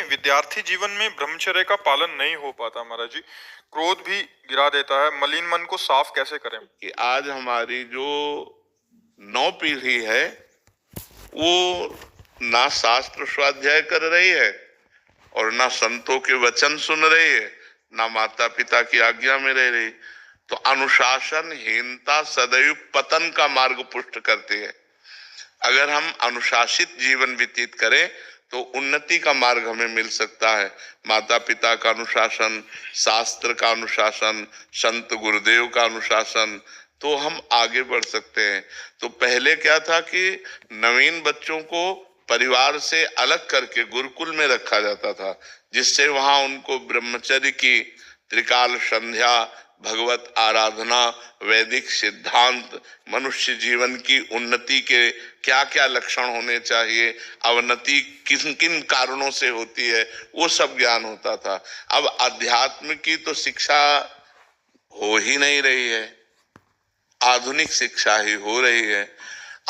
विद्यार्थी जीवन में ब्रह्मचर्य का पालन नहीं हो पाता महाराज जी। क्रोध भी गिरा देता है। मलिन मन को साफ कैसे करें? कि आज हमारी जो नौ पीढ़ी है वो ना शास्त्र स्वाध्याय कर रही है और ना संतों के वचन सुन रही है, ना माता पिता की आज्ञा में रह रही। तो अनुशासनहीनता सदैव पतन का मार्ग पुष्ट करती है। अगर हम अनुशासित जीवन व्यतीत करें तो उन्नति का मार्ग हमें मिल सकता है। माता पिता का अनुशासन, शास्त्र का अनुशासन, संत गुरुदेव का अनुशासन, तो हम आगे बढ़ सकते हैं। तो पहले क्या था कि नवीन बच्चों को परिवार से अलग करके गुरुकुल में रखा जाता था, जिससे वहां उनको ब्रह्मचर्य की त्रिकाल संध्या, भगवत आराधना, वैदिक सिद्धांत, मनुष्य जीवन की उन्नति के क्या क्या लक्षण होने चाहिए, अवनति किन किन कारणों से होती है, वो सब ज्ञान होता था। अब अध्यात्म की तो शिक्षा हो ही नहीं रही है, आधुनिक शिक्षा ही हो रही है।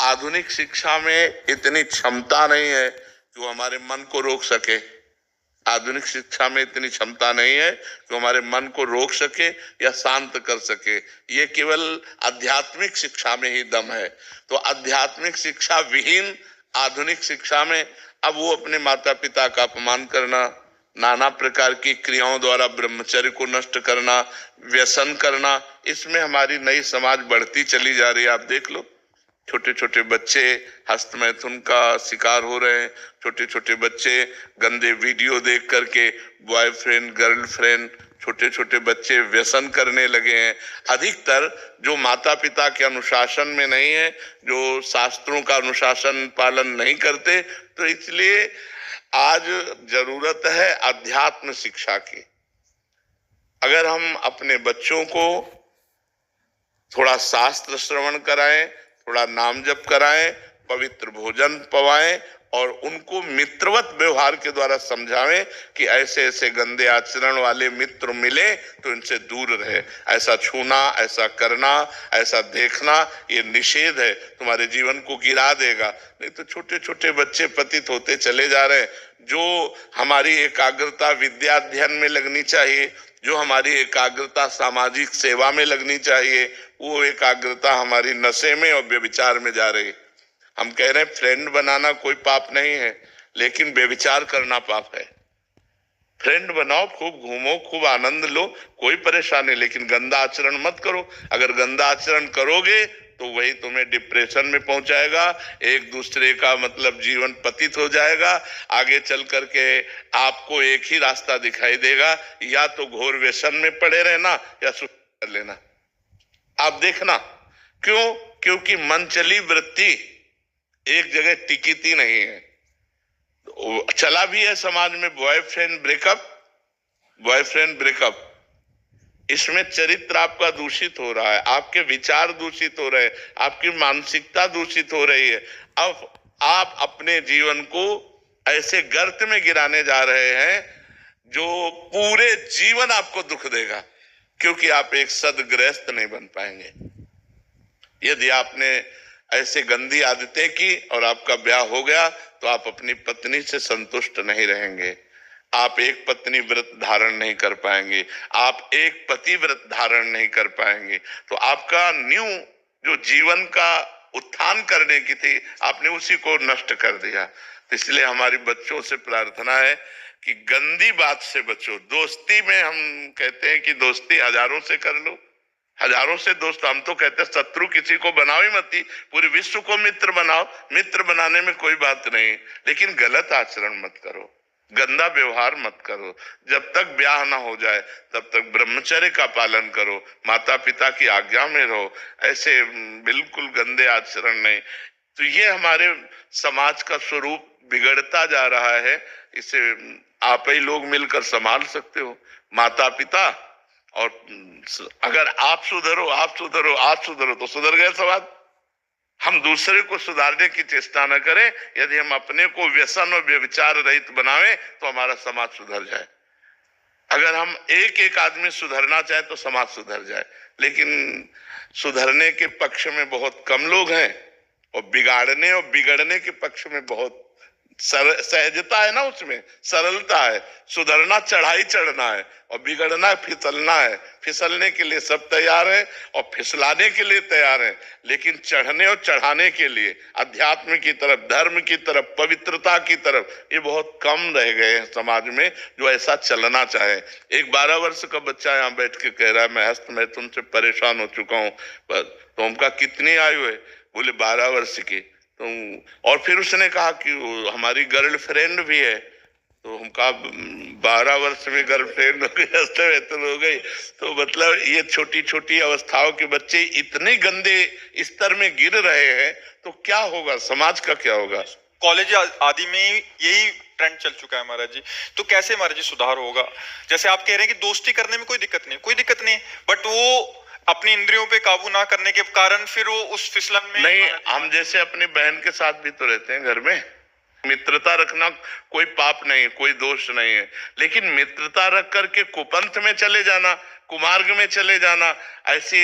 आधुनिक शिक्षा में इतनी क्षमता नहीं है कि वो हमारे मन को रोक सके। आधुनिक शिक्षा में इतनी क्षमता नहीं है कि हमारे मन को रोक सके या शांत कर सके। ये केवल आध्यात्मिक शिक्षा में ही दम है। तो आध्यात्मिक शिक्षा विहीन आधुनिक शिक्षा में अब वो अपने माता पिता का अपमान करना, नाना प्रकार की क्रियाओं द्वारा ब्रह्मचर्य को नष्ट करना, व्यसन करना, इसमें हमारी नई समाज बढ़ती चली जा रही है। आप देख लो, छोटे छोटे बच्चे हस्तमैथुन का शिकार हो रहे हैं। छोटे छोटे बच्चे गंदे वीडियो देख करके बॉयफ्रेंड गर्लफ्रेंड, छोटे छोटे बच्चे व्यसन करने लगे हैं। अधिकतर जो माता पिता के अनुशासन में नहीं है, जो शास्त्रों का अनुशासन पालन नहीं करते, तो इसलिए आज जरूरत है अध्यात्म शिक्षा की। अगर हम अपने बच्चों को थोड़ा शास्त्र श्रवण कराएं, थोड़ा नाम जप कराएं, पवित्र भोजन पवाएं और उनको मित्रवत व्यवहार के द्वारा समझावें कि ऐसे ऐसे गंदे आचरण वाले मित्र मिले तो इनसे दूर रहे। ऐसा छूना, ऐसा करना, ऐसा देखना ये निषेध है, तुम्हारे जीवन को गिरा देगा। नहीं तो छोटे छोटे बच्चे पतित होते चले जा रहे हैं। जो हमारी एकाग्रता विद्याध्ययन में लगनी चाहिए, जो हमारी एकाग्रता सामाजिक सेवा में लगनी चाहिए, वो एकाग्रता हमारी नशे में और व्यभिचार में जा रही। हम कह रहे हैं फ्रेंड बनाना कोई पाप नहीं है, लेकिन व्यभिचार करना पाप है। फ्रेंड बनाओ, खूब घूमो, खूब आनंद लो, कोई परेशानी, लेकिन गंदा आचरण मत करो। अगर गंदा आचरण करोगे तो वही तुम्हें डिप्रेशन में पहुंचाएगा, एक दूसरे का मतलब जीवन पतित हो जाएगा। आगे चल करके आपको एक ही रास्ता दिखाई देगा, या तो घोर व्यसन में पड़े रहना या सुसाइड कर लेना। आप देखना, क्यों? क्योंकि मनचली वृत्ति एक जगह टिकती नहीं है। चला भी है समाज में बॉयफ्रेंड ब्रेकअप, इसमें चरित्र आपका दूषित हो रहा है, आपके विचार दूषित हो रहे हैं, आपकी मानसिकता दूषित हो रही है। अब आप अपने जीवन को ऐसे गर्त में गिराने जा रहे हैं जो पूरे जीवन आपको दुख देगा, क्योंकि आप एक सद्गृहस्थ नहीं बन पाएंगे। यदि आपने ऐसे गंदी आदतें की और आपका ब्याह हो गया तो आप अपनी पत्नी से संतुष्ट नहीं रहेंगे, आप एक पत्नी व्रत धारण नहीं कर पाएंगे, आप एक पति व्रत धारण नहीं कर पाएंगे। तो आपका न्यू जो जीवन का उत्थान करने की थी, आपने उसी को नष्ट कर दिया। तो इसलिए हमारी बच्चों से प्रार्थना है कि गंदी बात से बचो। दोस्ती में हम कहते हैं कि दोस्ती हजारों से कर लो, हजारों से दोस्त। हम तो कहते हैं शत्रु किसी को बनाओ ही मत, पूरे विश्व को मित्र बनाओ। मित्र बनाने में कोई बात नहीं, लेकिन गलत आचरण मत करो, गंदा व्यवहार मत करो। जब तक ब्याह ना हो जाए तब तक ब्रह्मचर्य का पालन करो, माता पिता की आज्ञा में रहो, ऐसे बिल्कुल गंदे आचरण नहीं। तो ये हमारे समाज का स्वरूप बिगड़ता जा रहा है। इसे आप ही लोग मिलकर संभाल सकते हो, माता पिता। और अगर आप सुधरो तो सुधर गए समाज। हम दूसरे को सुधारने की चेष्टा न करें। यदि हम अपने को व्यसन और व्यभिचार रहित बनावें तो हमारा समाज सुधर जाए। अगर हम एक एक आदमी सुधरना चाहे तो समाज सुधर जाए, लेकिन सुधरने के पक्ष में बहुत कम लोग हैं और बिगाड़ने और बिगड़ने के पक्ष में बहुत सहजता है ना, उसमें सरलता है। सुधरना चढ़ाई चढ़ना है और बिगड़ना फिसलना है। फिसलने के लिए सब तैयार है और फिसलाने के लिए तैयार है, लेकिन चढ़ने और चढ़ाने के लिए अध्यात्म की तरफ, धर्म की तरफ, पवित्रता की तरफ ये बहुत कम रह गए हैं समाज में, जो ऐसा चलना चाहे। एक 12 वर्ष का बच्चा यहाँ बैठ के कह रहा है मैं हस्त मैं तुमसे परेशान हो चुका हूँ। तो उनका कितनी आयु है? बोले 12 वर्ष की। तो और फिर उसने कहा कि हमारी गर्लफ्रेंड भी है। तो हमका 12 वर्ष में गर्लफ्रेंड हो गई, हो गई। तो मतलब ये छोटी छोटी अवस्थाओं के बच्चे इतने गंदे स्तर में गिर रहे हैं, तो क्या होगा, समाज का क्या होगा? कॉलेज आदि में यही ट्रेंड चल चुका है महाराज जी। तो कैसे महाराज जी सुधार होगा? जैसे आप कह रहे हैं कि दोस्ती करने में कोई दिक्कत नहीं, बट वो अपनी इंद्रियों पे काबू ना करने के कारण फिर वो उस फिसलन में नहीं। हम जैसे अपनी बहन के साथ भी तो रहते हैं घर में, मित्रता रखना कोई पाप नहीं, कोई दोष नहीं है, लेकिन मित्रता रख करके कुपंथ में चले जाना, कुमार्ग में चले जाना, ऐसी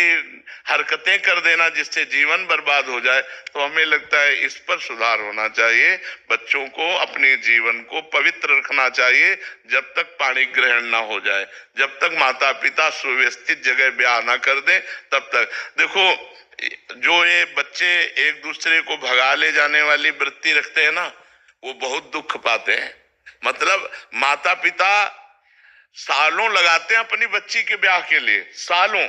हरकतें कर देना जिससे जीवन बर्बाद हो जाए, तो हमें लगता है इस पर सुधार होना चाहिए। बच्चों को अपने जीवन को पवित्र रखना चाहिए जब तक पाणी ग्रहण ना हो जाए, जब तक माता पिता सुव्यवस्थित जगह ब्याह ना कर दें, तब तक। देखो, जो ये बच्चे एक दूसरे को भगा ले जाने वाली वृत्ति रखते हैं ना, वो बहुत दुख पाते हैं। मतलब माता पिता सालों लगाते हैं अपनी बच्ची के ब्याह के लिए, सालों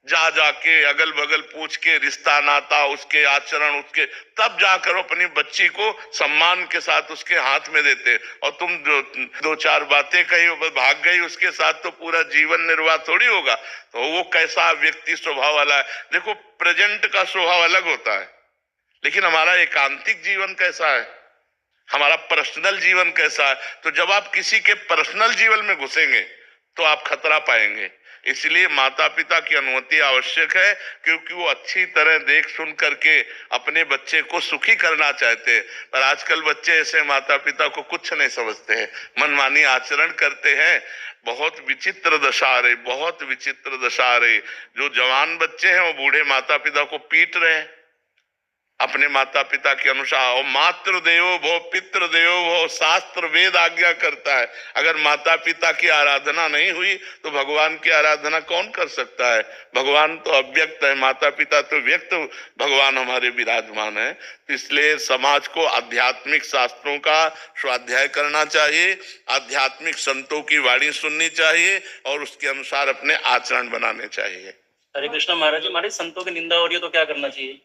जा जाके अगल बगल पूछ के रिश्ता नाता, उसके आचरण, उसके, तब जाकर अपनी बच्ची को सम्मान के साथ उसके हाथ में देते। और तुम जो 2-4 बातें कही भाग गई उसके साथ, तो पूरा जीवन निर्वाह थोड़ी होगा। तो वो कैसा व्यक्ति स्वभाव वाला है? देखो, प्रेजेंट का स्वभाव अलग होता है, लेकिन हमारा एकांतिक जीवन कैसा है, हमारा पर्सनल जीवन कैसा है? तो जब आप किसी के पर्सनल जीवन में घुसेंगे तो आप खतरा पाएंगे। इसलिए माता पिता की अनुमति आवश्यक है, क्योंकि वो अच्छी तरह देख सुन करके अपने बच्चे को सुखी करना चाहते हैं। पर आजकल बच्चे ऐसे माता पिता को कुछ नहीं समझते हैं, मनमानी आचरण करते हैं। बहुत विचित्र दशा आ रही, बहुत विचित्र दशा आ रही। जो जवान बच्चे हैं वो बूढ़े माता पिता को पीट रहे हैं अपने माता पिता के अनुसार। और मातृ देवो भव पितृ देवो भव, शास्त्र वेद आज्ञा करता है। अगर माता पिता की आराधना नहीं हुई तो भगवान की आराधना कौन कर सकता है? भगवान तो अव्यक्त है, माता पिता तो व्यक्त भगवान हमारे विराजमान है। तो इसलिए समाज को आध्यात्मिक शास्त्रों का स्वाध्याय करना चाहिए, आध्यात्मिक संतों की वाणी सुननी चाहिए और उसके अनुसार अपने आचरण बनाने चाहिए। हरे कृष्ण महाराज जी, हमारे संतों की निंदा हो रही है तो क्या करना चाहिए?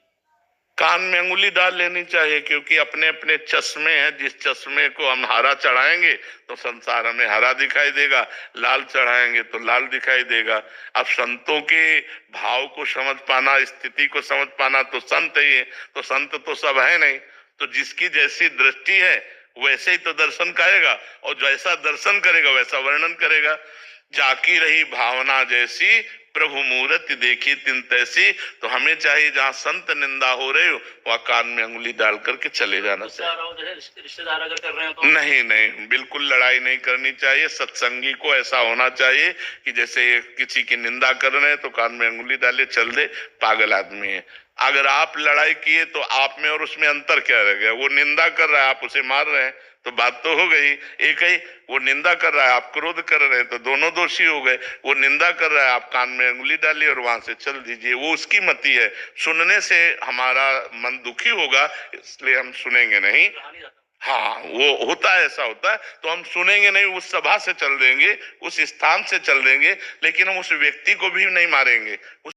कान में अंगुली डाल लेनी चाहिए, क्योंकि अपने अपने चश्मे हैं। जिस चश्मे को हम हरा चढ़ाएंगे तो संसार हमें हरा दिखाई देगा, लाल चढ़ाएंगे तो लाल दिखाई देगा। अब संतों के भाव को समझ पाना, स्थिति को समझ पाना, तो संत ही है। तो संत तो सब है नहीं, तो जिसकी जैसी दृष्टि है वैसे ही तो दर्शन करेगा, और जैसा दर्शन करेगा वैसा वर्णन करेगा। जाकी रही भावना जैसी, प्रभु मूर्ति देखी तिन तैसी। तो हमें चाहिए जहाँ संत निंदा हो रही हो वहाँ कान में अंगुली डाल करके चले जाना चाहिए। रिश्तेदार अगर कर रहे हैं तो नहीं, बिल्कुल लड़ाई नहीं करनी चाहिए। सत्संगी को ऐसा होना चाहिए कि जैसे किसी की निंदा कर रहे हैं तो कान में अंगुली डाले, चल दे, पागल आदमी है। अगर आप लड़ाई किए तो आप में और उसमें अंतर क्या रह गया? वो निंदा कर रहा है, आप उसे मार रहे हैं, तो बात तो हो गई एक ही। वो निंदा कर रहा है, आप क्रोध कर रहे हैं, तो दोनों दोषी हो गए। वो निंदा कर रहा है, आप कान में अंगुली डालिए और वहां से चल दीजिए। वो उसकी मति है। सुनने से हमारा मन दुखी होगा, इसलिए हम सुनेंगे नहीं। हाँ, वो होता है, ऐसा होता है। तो हम सुनेंगे नहीं, उस सभा से चल देंगे, उस स्थान से चल देंगे, लेकिन हम उस व्यक्ति को भी नहीं मारेंगे।